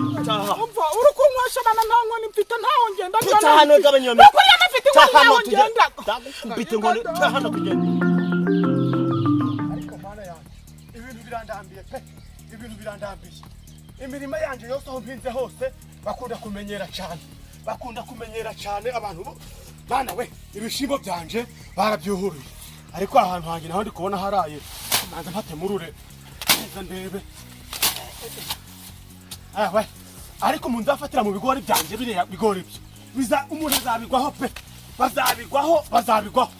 Urukumushana ntango nimfite ntaho ngenda cyane gabanyome ukuri amafite ntaho ngenda mbite ngo hano tugende ariko mana yanjye ibintu birandambiye pe ibintu birandambiye imirima yanjye yose aho mpinze hose bakunda kumenyera cyane abantu bana we ibishimbo byanje barabyuhuruye ariko ahantu hanjye naho ndi kubona haraye manza mpate murure neza ndebe we ariko umuntu afatira mu bigori byanje biriya bigori byo biza umuntu azabigwaho pe bazabigwaho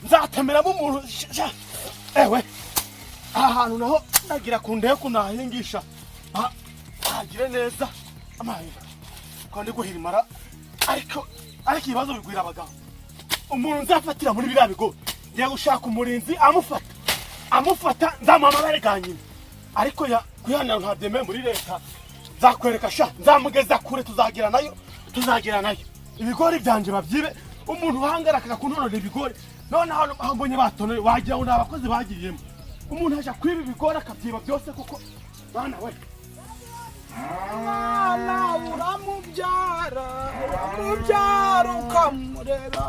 nzatemeramo umuntu ewe ahantu naho nagira kundeye kunahingisha agire neza amahirwe kandi guhirimara ariko ibibazo bigwira abagabo umuntu nzafatira muri biriya bigori ngiye gushaka umurinzi amufata nzamamara ganyine ariko kwihanira ntabyemeye muri leta zakwereka sha nzamugeza kure tuzagira nayo ibigori byanje babyibe umuntu uhangara akakunonora ibigori none aho mbonye batonoye wagira ngo nabakozi bagiriyemo umuntu aje kwiba ibigori akabyiba byose kuko bana we uramubyara ukamurera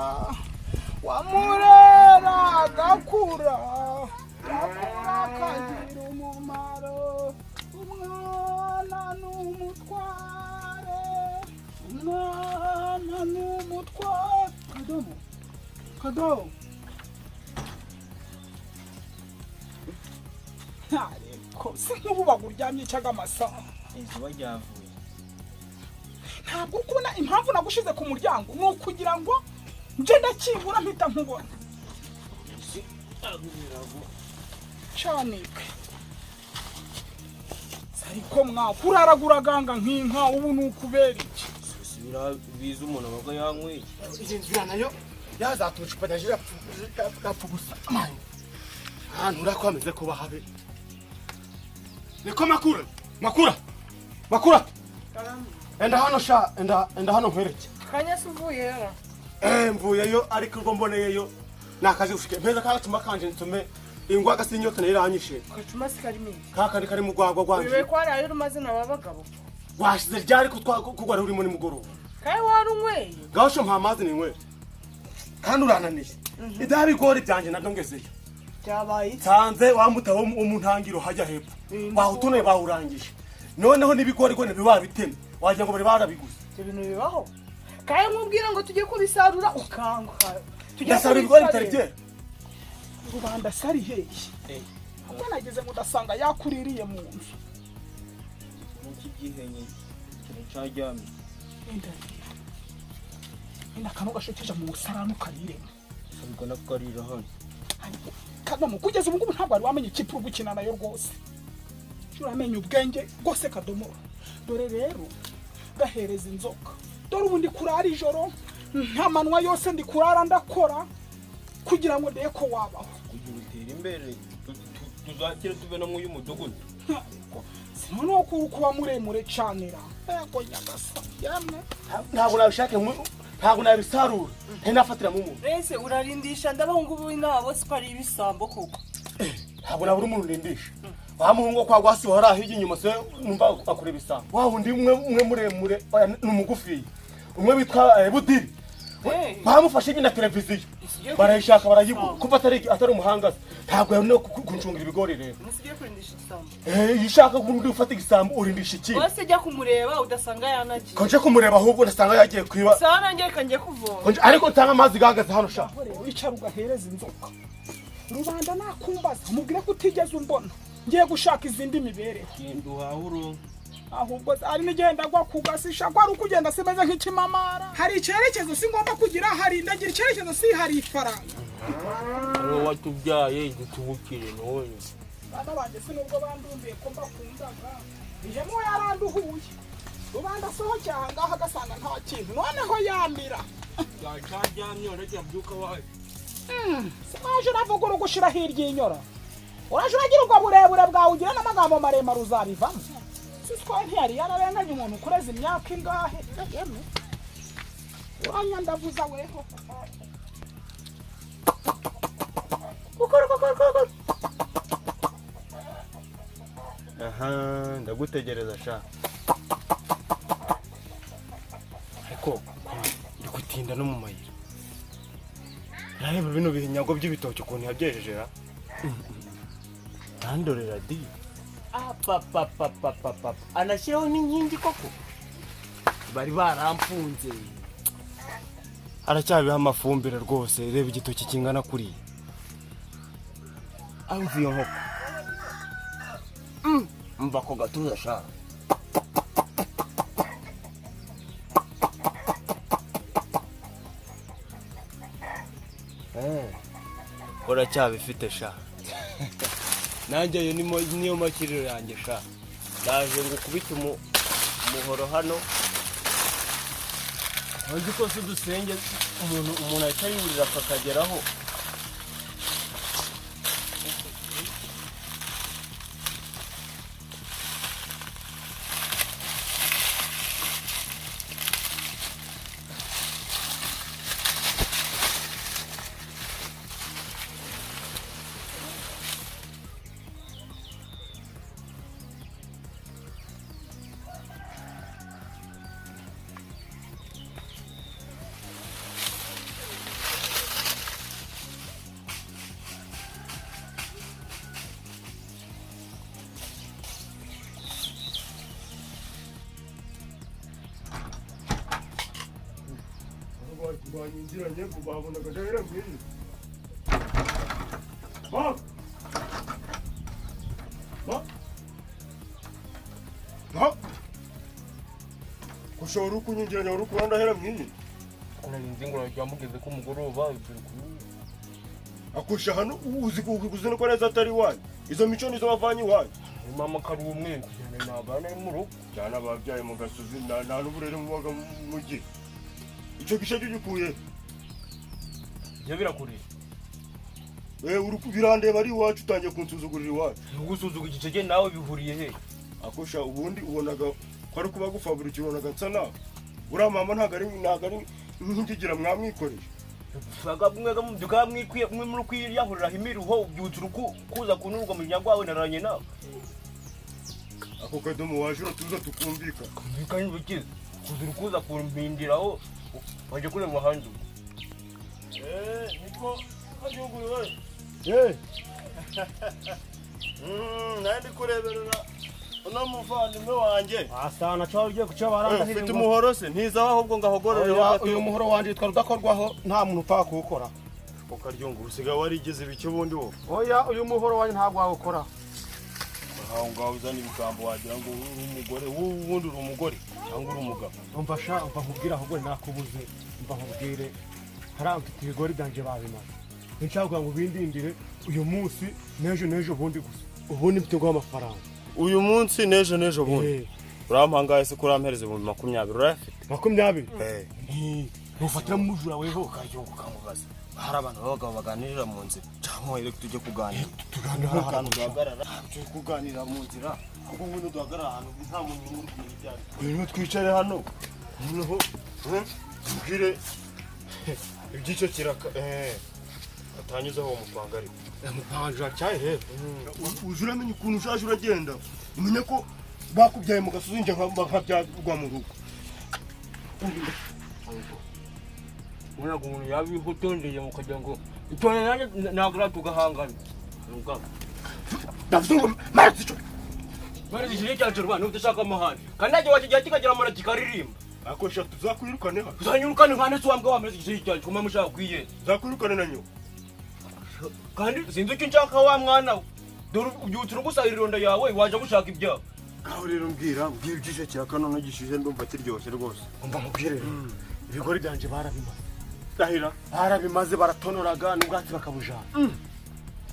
agakura akagira umumaro umwana n'umutware kadomo ariko si nk'ubu baguryamye cyaga amasaha izuba ryavuye ntabwo kubona impamvu nagushize ku muryango ni ukugira ngo nje ndakingura mpita nkubona canike ariko mwakuraragura ganga nk'inka ubu ni ukubera iki biza umuntu abaga yanyweye iyi nzira nayo yazatuca padaje yapfu gusa ahantu urakomeze kuba habe niko makura enda hano nkwereke Kanyasi uvuyeyo mvuyeyo ariko ubwo mboneyeyo nakaje gushike mpeza kagacuma kanje ntume ingwaga sinyota niranyishe gacuma sikarimi kakandi kari mu gwagwa gwanje wewe kwari ari rumazina wabagabo washize ryari kugwara uri muri mugoroba kai warunyweye gawusho mpamazi ninkwe kandi urananiye idaha bigori byanje nadongezeyo byabaye sanze wamutaho umuntangiro hajya hepfo bahutunoye bawurangije noneho nibigori gone bibabiteme wagira ngo bari barabiguze ibintu bibaho kai mubwira ngo tujye kubisarura ukanguka tujye sarura ibigori bitari rubanda sari hehe ubwo nageze ngo ndasanga yakuririye mu nzu iki gihenye cyajyamye enda kano gashekeje mu sarano kariremo ariko nakarira hano kadomo kugeza ubu ngubu ntabwo ari wamenye ikipe gukina nayo rwose uramenye ubwenge rwose kadomo dore rero gahereza inzoka dore ubundi kurara ijoro nta manwa yose ndi kurara ndakora kugira ngo ndeye ko wabaho kugira utere imbere tuzakire tuve no mu y'umudugudu sino kuba muremure canira yego nyagasa yamwe ntabwo nabisarura ntafatira mu muntu ese urarindisha ndabahungu b'inabo bose ko ari ibisambo koko ntabwo nabura umuntu urindisha bamuhungu kwa gwasi wara hirya inyuma se numva akure bisambo wa undi umwe muremure n'umugufi umwe bitwa budiri bamufashe nyina televiziyo barayishaka barayigura kuva atari umuhangaza ntabwo yabone kuncungira ibigori rero musigiye kurindisha igisambo yishaka kundi ufata igisambo urindisha iki bose jya kumureba udasanga yanagiye konje kumureba ahubwo ndasanga yagiye kwiba sana ngiye kangiye kuvoma ariko ntanga amazi gahagaze hano sha wicara ugahereza inzoka rubanda nakumbaza mubwire ko utigeze umbona ngiye gushaka izindi mibereho nduhahuro ahubwo ari nigenda gwa kugasisha kwa rukugenda semeze nk'ikimamara hari icyerekezo si ngomba kugira hari ndagira icyerekezo si hari ifaranga aro watubyaye gutubukire none bana banje sinubwo bandumbiye ko mbakundaga ijemo yaranduhuye rubanda soho cyanga hagasanga nta kintu noneho yamira yacajyamye urajya byuka waje sinaje navuga urugushira hirya inyora uraje uragira ubwo burebure bwawe ugira n'amagambo maremare uzabivamo sitwa ntiyari yararenganye umuntu kureza imyaka ingahe yeme uranya ndavuza weho aha ndagutegereza sha ariko ndi gutinda no mu mayira reba bino bihinyago by'ibitoki ukuntu yabyejeje ra ndandorera di apapapapapapa anashyiraho n'inkingi koko bari baramfunze aracyabiha amafumbire rwose reba igitoki kingana kuriya amva iyo nkoko mva ko gatuza sha uracyabifite sha nanjye ayo niyo makiriro yanjye sha ndaje ngo ukubite umuhoro hano nzi ko si udusenge umuntu ahita yurira akakageraho banyinjiranye babona agahera mwini kushobora ukunyinjiranya uri kuranda hera mwini nzi ngo ryamugeze ko umugoroba akusha hano uzi ko neza atari iwanyu izo mico nizo wavanye iwanyu mama kari umwe ntabana mu rugo cyane ababyaye mu gasozi nta n'uburere mubaga mugi icyo gisha gikuye byo birakuriye birandeba ari iwacu utangiye kunsuzugurira iwacu ntugusuzugura igicege nawe bihuriye he akusha ubundi ubonaga ko ari kuba gufabura ubonaga nsa nawe uriya mama ntabwo ari nk'ingigira mwamwikoresha mwe muri kwiyahuriraho imiruho ubyutse kuza kunurwa mu muryango wawe naranye nawe ako kadomo waje uratuza tukumvikana kumvikana n'ubukiza kuza kumpindiraho waje kureba umuhanda niko kajyuguriwe nandi kureberera uno muvandimwe wanjye asana cyo ugiye kucyo barandahira ufite umuhoro se ntizaho ahubwo ngahogorere uyu muhoro wanje twari udakorwaho nta muntu upfa kuwukora ukaryunga usigaye warigize ibiki ubundi wowe oya uyu muhoro wanje ntabwo wawukora aho ngaho uzana ibigambo wagira ngo uri umugore wubundi uri umugore cyangwa uri umugabo umva sha umva nkubwira ahubwo nakubuze umva nkubwire haramfite ibigori byanje babimaze nshaka ngo bindindire uyu munsi n'ejo bundi gusa ubundi mfite ngo amafaranga uyu munsi n'ejo bundi urampangaye se kurampereza 20 urafite 20 ntufatira mu mujura weho ukaryoga ukamubaza hari abantu b'abagabo baganirira mu nzira cyangwa rero tujye kuganira tuganira ahantu duhagarara tujye kuganira mu nzira kuko ubundi duhagarara ahantu nta muntu uri kumenya ibyari rero twicare hano noneho tubwire ibyicyo kiraka atanyuzeho uwo mupanga ariko mupanga cyaye he uje uramenya ukuntu ushaje uragenda umenye ko bakubyaye mu gasozi nje nkabyagwa mu rugo mwana umuntu yabihotondeye mukagira ngo itone nanjye nagura tugahangana ndavuga mazi cyo bari gishije cyacu rwana udashaka amahane kandi najye wakigira kikagira amara kikaririmba akosha tuzakwirukane ha uzanyurukane nkane se wambwa wameze gishije cyacu kuma mushaka kwiye tuzakwirukane nanyo kandi sinzi icyo nshaka wa mwana we dore ubyutse urugusahira ironda yawe waje gushaka ibyawe aho rero mbwira ibyishe kiraka none gishije ndumva kiryoshye rwose umva mubwire ibigori byanje barabimaze dahira barabimaze baratonoraga n'ubwatsi bakabujana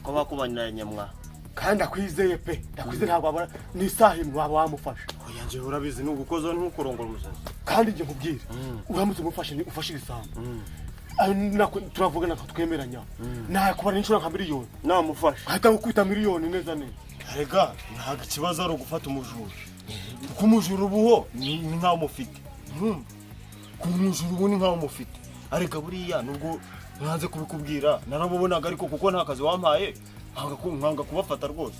ko bakubanyira nyamwa kandi akwizeye pe ndakwizeye ntabwo abara ni isaha imwe waba wamufasha oya nje urabizi nugukoza ntukurongora umusazi kandi nje nkubwire uramutse umufashe ni ufashe ibisambo turavugana twemeranya nakubara n'inshuro nka miliyoni namufasha ahita gukubita miliyoni neza neza rega ntabwo ikibazo ari ugufata umujura kuko umujura ubuho ni nkaho umufite ku mujura ubu ni nkaho umufite ariko buriya nubwo nkanze kubikubwira naramubonaga ariko kuko nta kazi wampaye nkanga kubafata rwose.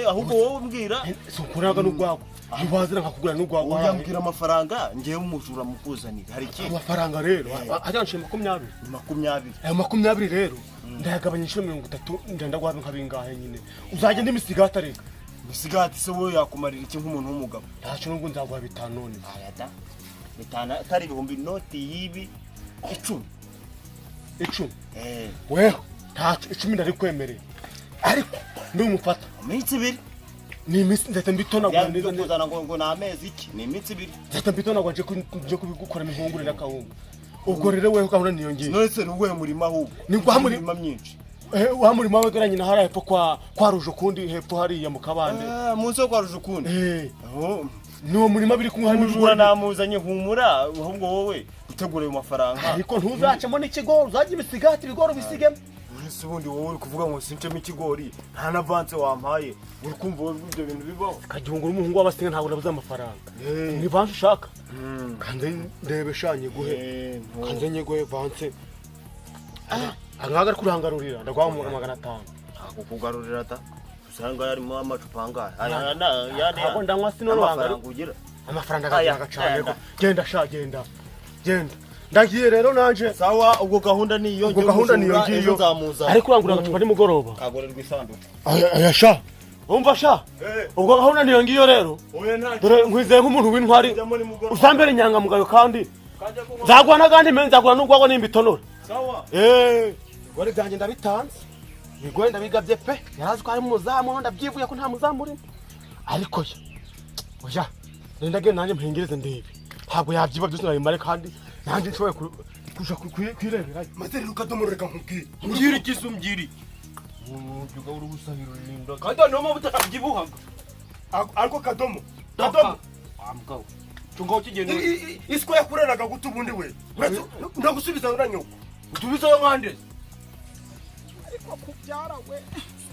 Ahubwo wowe umbwira so kuraga n'ugwagwa ntibazira nkakugura n'ugwagwa uyambwira amafaranga ngiye umujura mukuzanira hari iki amafaranga rero ajyanshye 20 ayo 20 rero ndayagabanya 30 ndenda gwabe nkabingahe nyine uzajye ndimisigata reka misigati se wowe yakumarira iki nk'umuntu w'umugabo ntacyo nubwo nzagwa 5 none ayata 5 atari ibihumbi noti yibi 10 weho ntacyo 10 ndari kwemerera ariko ndumufata iminsi 2 ni iminsi ndetse mbitonagura neza kuzana ngo na amezi iki ni iminsi 2 ndetse mbitonagura nje kubikora impungure n'akawungu ubwo rero weho gahunda niyongeye none nuwe murima ahubwo ni gwa murima myinshi wa murima wegeranye na hara hepfo kwa ruje kundi hepfo hariya mu kabande munsi yo kwa ruje kundi niwo murima biri kumwe hamujura namuzanye humura ahubwo wowe utegura ayo mafaranga ariko ntuzacemo n'ikigoro uzajya ibisigati ibigoro bisigemo ese ubundi wowe uri kuvuga ngo sincemo ikigori nta na avance wampaye uri kumva wowe ibyo bintu bibaho kagihungura umuhungu w'abasinga ntabwo nabuze amafaranga ni vance ushaka kandi ndebe shanye guhe kandi nyegoye vance angaga kurangarurira ndagwa mu 500 ako kugarurira ta usanga yarimo amacupa angahe abo ndanywa sino wangarugira amafaranga agacanye genda ndagiye rero nanje sawa ubwo gahunda niyo ngiyo ariko urangura agacupa nimugoroba kagorerwa isanduku ayasha umva sha ubwo gahunda niyo ngiyo rero dore nkwizeye nk'umuntu w'intwari usambere nyanga mugayo kandi nzagwa n'agandi menza nzagwa n'ugwagwa n'imbitonora sawa gore byanjye ndabitanze bigoye ndabigabye pe yarazi ko ari muzamu ndabyivuye ko nta muzamu uri ariko oya ndage nanjye mpengereze ndebe ntabwo yabyiba byose nabimare kandi nanjye nshoboye kuja kwirebera maze rero ukadomoreka nkubwire mbwira ikisumbwiri byuga uri gusahira linda kandi no mu butakabyibuhaga ariko kadomo amgaho tungo kigeno isiko yakureraga guta ubundi we ndagusubiza uranyoko utubizayo nkande ariko kubyara we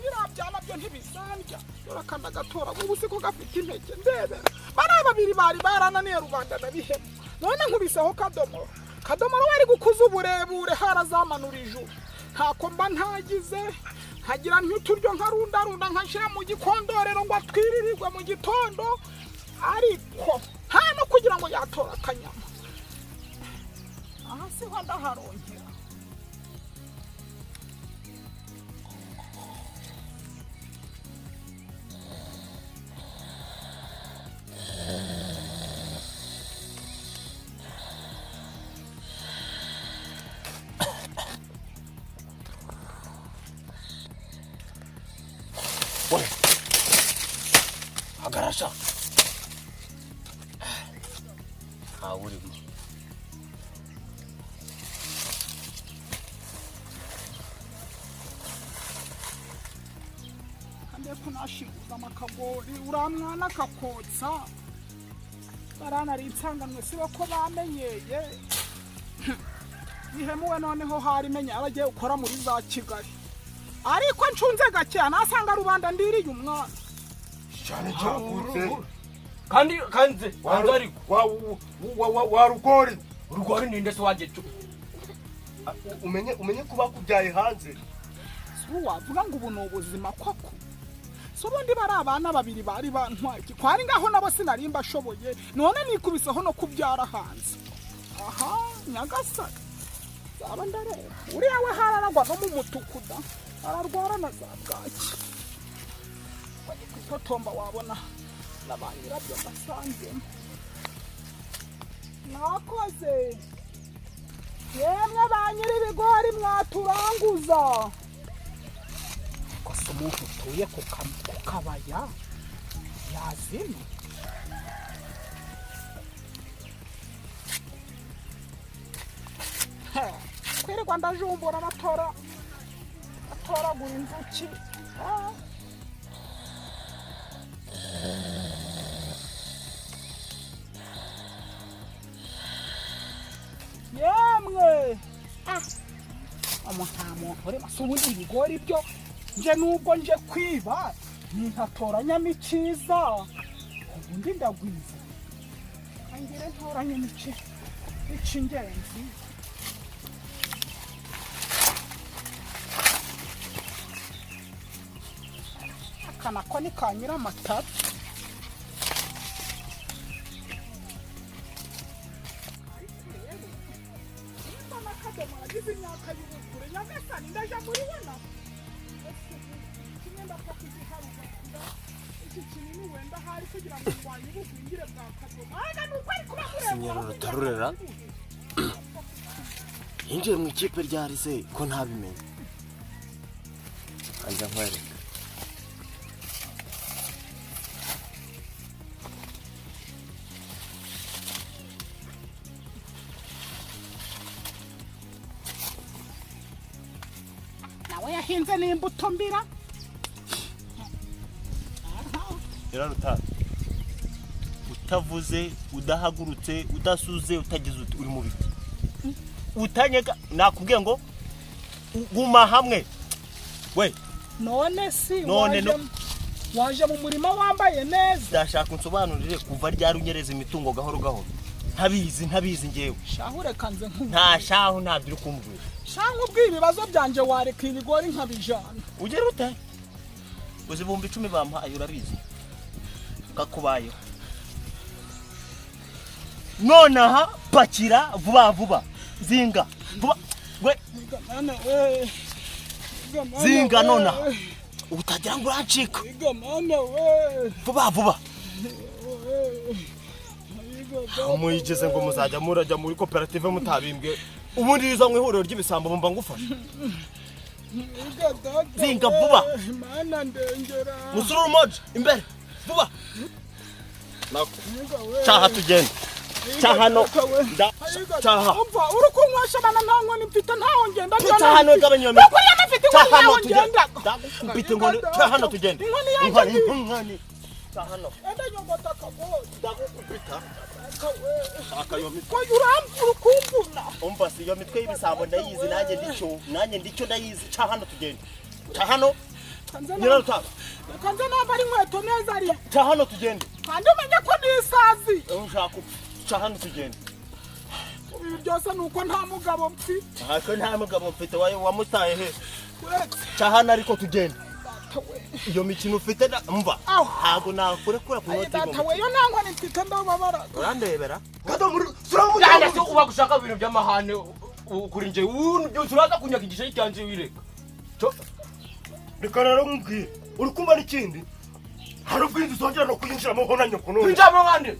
birabyana byo ntibisandya yorakanda gatora ubu siko gafite intege ndebe bari babiri bari barananiye rubanda nabihema none nkubisaho kadomoro wari gukuza uburebure harazamanura ijuru ntako mba ntagize nkagira ntuturyo nkarunda nkashira mu gikondorero ngo atwiririrwe mu gitondo ariko nta no kugira ngo yatora akanyama aha siho ndaharongera agarasha uri kande kunashiguza amakagori uramwana kakotsa barana ritsanganwe sibo ko bamenyeye bihemuwe noneho hari menya abagiye ukora muri za Kigali ariko ncunze gake nasanga rubanda ndiriye umwana cyane cyagutse kandi kanze wanze ariko wa rugori ninde se waje umenye kuba kubyaye hanze wavuga ngo ubu n'ubuzima koko so bundi bari abana babiri bari bantwaye kwari ngaho nabo sinarimba ashoboye none nikubiseho no kubyara hanze aha nyagasaka zaba ndareba uriya we hararagwa no mu mutukuda ararwara na za bwaki bagitotomba wabona nabanyirabyo basangemo nakoze yemwe banyiri ibigori mwaturanguza kosa umuntu utuye ku kabaya yazima kwirirwa ndajumbura batoragura inzuki yemwe nta muntu uri masubundi ibigori byo nje nubwo nje kwiba nintatoranyamo icyiza ubundi ndagwiza angire ntoranyamo icy'ingenzi kanako ni ka nyiramatara. Agize imyaka y'ubukure nyagasani ndaje muri wana kimwe ndapfa kuziharugakira iki kinini wenda hari kugira ngo ndwanye ubugwingire bwa Kagoma aga nuko ari kuba Sinyero rutarurera yinjiye mu ikipe rya Rise ko ntabimenye anja nkwereka yahinze n'imbuto mbira Rutara utavuze udahagurutse udasuze utagize uri mu biti utanyega nakubwiye ngo guma hamwe we none si waje mu murima wambaye neza ndashaka unsobanurire kuva ryari unyereza imitungo gahoro gahoro ntabizi ngewe shahure kanze nta shahu ntabyo uri kumbwira shangu bw'ibibazo byanje wareka ibigori nkabijana ugera ute uzi 10,000 bampaye urabizi kakubayeho nonaha pakira vuba zinga vuba we zinga nonaha utagira ngo urancika vuba umuyigeze ngo muzajya murajya muri koperative mutabimbwe ubundi riza mu ihuriro ry'ibisambo bumva ngufasha zinga vuba mana ndengera musururu moja imbere vuba chaha tugende chahano chaha umva uri kunywasha bana ntankoni mfite ntaho ngenda chahano gabanyo me kuri amafite ntaho ngenda ndakupite ngo chahano tugende inkoni chahano enda nyongota kabodi ndakupita akayomi ko yuramvura kumbuna umva si yo mitwe y'ibisambo ndayizi nanjye ndico ndayizi chahano tugende chahano nyira rutaka kanze namba ari nkweto neza ari chahano tugende kandi umenye ko nisazi ushaka chahano tugende ibi byose nuko nta mugabo mfite ntako nta mugabo mfite wamutaye he chahano ariko tugende iyo mikino ufite mva ntago nakurekura ku noti data we yo nankoni mfite ndababara urandebera cyane se uba gushaka ibintu by'amahane kuri nje byose uraza kunyaga igishe cyanje wireka reka rero nkubwire uri kumva n'ikindi hari ubwinzi uzongera no kuyinjiramo ho na nyoko none kwinjiramo nkande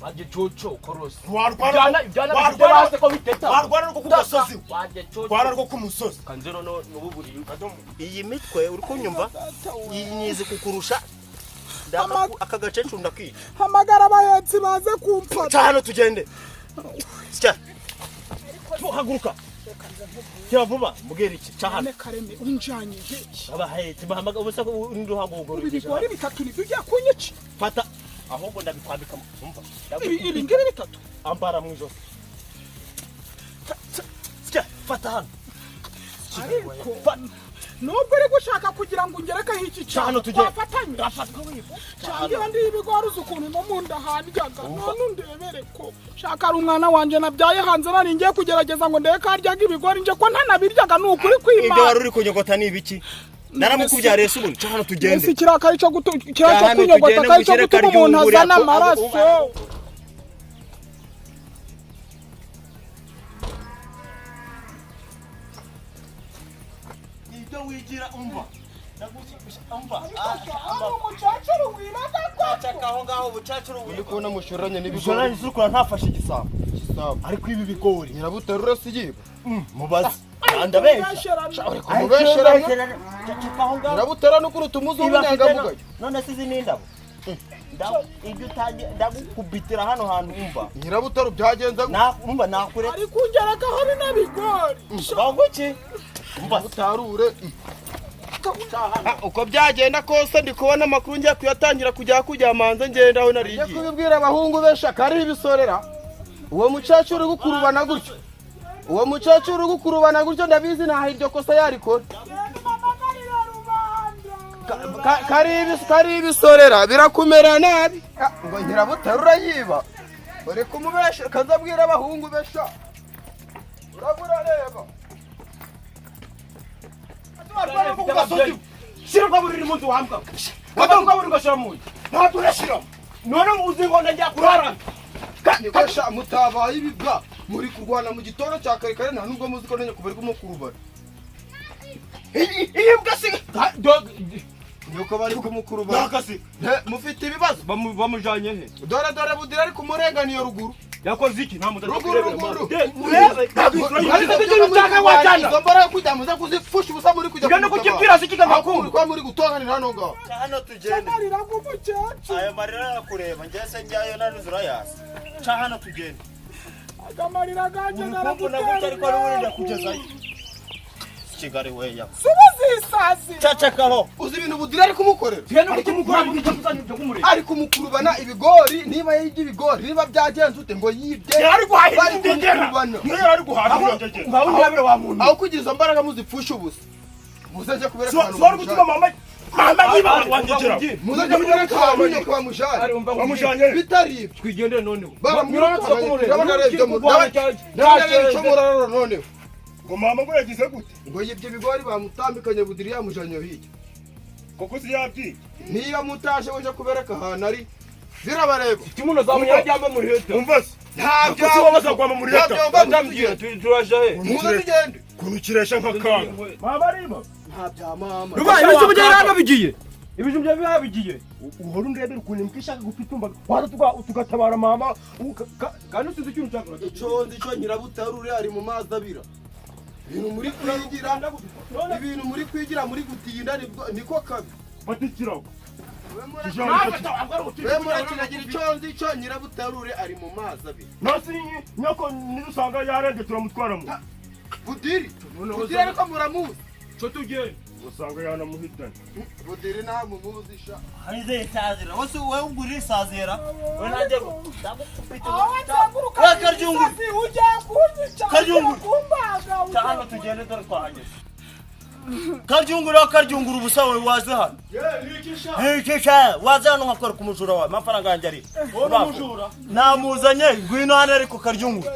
waje coco korosi warwana ibyana ko biteta warwana rwo ku musozi waje coco warwana rwo ku musozi kanzero no buburi iyi mitwe uri kunyumva yinyizi kukurusha aka gacecu ndakwica hamagara abahetsi baze kumfata hano tugende sya haguruka cya vuba mugera iki cyahane kareme unjanye iki abahetse bahamaga ubusa undi haguguru ibigori bitatu nibyo kunyica fata ahubwo ndabikwambika umva ibi ngibi bitatu ambara mu ijosi sya fata hano nubwo uri gushaka kugira ngo ungereka iki cyane twafatanye cyangwa ndi ibigori ukuntu no munda handyaga none undebere ko shaka ari umwana wanje nabyaye hanze nari ngiye kugerageza ngo ndeke karyaga ibigori nje ko ntanabiryaga nukuri kwimana ibyo wari uri kunyogota ni ibiki naramukubyariye se ubundi cyane tugende ese kirakaye cyo kunyogota kaye cyo gutuma umuntu azana amaraso wigira umva umva umucacuru wibaga ko aho ngaho ubucacuru uri kubona mushoranye n'ibigori zirukura ntafashe igisambo ariko ibi bigori nyirabutarura sigiba mubaze ndabeshya nyirabutara nukuruta umuzi w'inyangamugayo none sizi n'indabo ibyo utangiye ndagukubitira hano hantu umva nyirabutara byagenze umva nakure ari kungerakaho bino bigori baguki umva utarure uko byagenda kose ndi kubona amakuru ngiye kuyatangira kujya manze ngenda aho narigiye njye kubibwira abahungu benshi akari ibisorera uwo mucacuru gukurubana gutyo ndabizi naho iryo kosa yarikora kari ibisorera birakumera nabi ngo nyirabutarura yiba uri kumubesha kazabwira abahungu besha urabura reba shira rwaburira impunzi wambwa rwaburira ugashira mu nzu ntabwo urashiramo none uzi ngo ndajya kurara nibasha mutabaye ibibwa muri kurwana mu gitondo cya kare kare nta nubwo muzi ko nanye kubarwa mu kurubara iyi mbwa si nuko bari kumukurubara nakasi mufite ibibazo bamujanye he dore budira ari kumurenganiye ruguru yakoze iki nta mutatu ruguru wajana mbara kujya muza kuzifusha ubusa muri kujya ngana kukibwira sikika makuru kwa muri gutonganira hano ngaho hano tugende marira kumucacu aya marira arakureba ngese njyayo nanuzura yasi cha hano tugende agamarira ganje urukumbu nagutya ariko ari wenda kugezayo Kigali weya subazisasi cacakaho uzi ibintu budira ari kumukorera ngana kukimukura mu gitafuzanye byo kumureka ari kumukurubana ibigori niba yibye ibigori niba byagenze ute ngo yibye ari guhahira bari indegera kumukurubana niyo ari guhahira indegera ngaho ndabere wa muntu aho kugira izo mbaraga muzipfusha ubusa muzaje kubereka sora gutuma mama niba wangegera muzaje kubereka ahantu kwa mujari wamujanye bitari ibyo twigendere noneho ndabanarebye mu ndabanarebye cyo muraroro noneho ngo mama ngo yagize gute ngo yibye ibigori bamutambikanye budiri yamujanye hirya koko si yabyi niyo mutaje uje kubereka ahantu ari birabareba timuno za munyajyamba muri heta umva se ntabyo kuko wabaza kwama muri leta ndambwira turaje he muze tugende kunukiresha nk'akana mama arimo ntabya mama rubaye ibyo bigera hano bigiye ibijum bya biha bigiye uhora undebera ukuntu imbwa gupitumba waza tugatabara mama kandi usize ikintu cyakora iconzi cyo nyirabutarure ari mu mazi abira ibintu muri kwigira muri gutinda niko kabi batikiraho we murakinagira iconzi cyo nyirabutarure ari mu mazi abira nasi nyoko nidusanga yarenge turamutwaramo budiri ariko muramuzi cyo tugende usanga yanamuhitana budiri nta mumuzi sha harize itazira wose wewe ungurira isazira we nanjye ndagupita wakaryungu ujya kunyica Karyungu. kumbaga cha hano tugende dore twahageze karyungura ubusa we waze hano Kisha waze hano nkakora ku mujura wawe amafaranga yanjye ari namuzanye ngwino hano ariko karyungura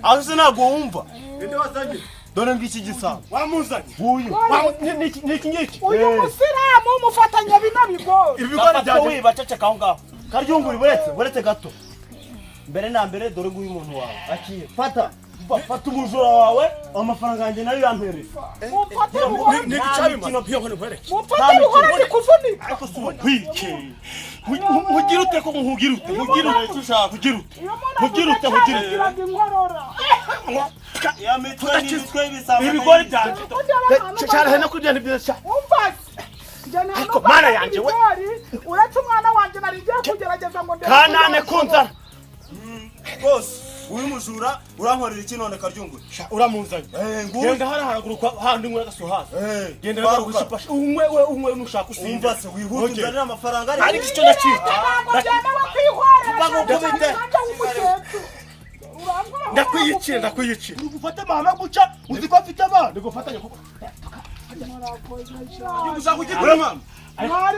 aho se ntabwo wumva ende wazanye dore ngiki gisabo wamuzanye uyu niki ngiki uyu musiramu umufatanya bino bigori ibigori byawe wibaceceka aho ngaho karyungura buretse gato mbere na mbere dore nguyu umuntu wawe akiye fata umujura wawe amafaranga yanjye nayo yampereye mufate Nta bihora mikino. ndikuvunika ariko si umuntu kwike mugira ute ko mugira ute mugira ute mugira ute mugira ute mugira ute yagiraga inkorora ya mitwe n'imitwe y'ibisabo ibigori byanjye cyane hene kugenda byiza umvase Ariko mana yanjye we. uretse umwana wanjye nari ngiye kugerageza ngo ndebe kanane kunzara bose uyu mujura urankorera iki none karyungura uramuzanye nguyu genda hara haraguru handi ngura gasuhaza genda Baruka. bagushipa umwe nushaka usinda umva se wihuta uzanira amafaranga ari icyo nakita ntabwo byemewe kwihorera Bagukubite. ndakwiyicira ugufate mama guca uzi ko afite abana ngufatanye kuko uza kugira mama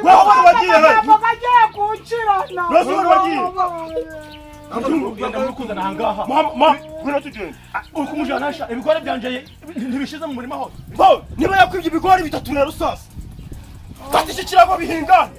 weho bari wagiye he bagiye gukirana Nose wari wagiye? ugenda muri kuzana ahangaha mama ngwino tugende uri kumujyanisha ibigori byanje ntibishize mu murima hose niba yakwibye ibigori bitatu rero sasa fata iki kirago bihingane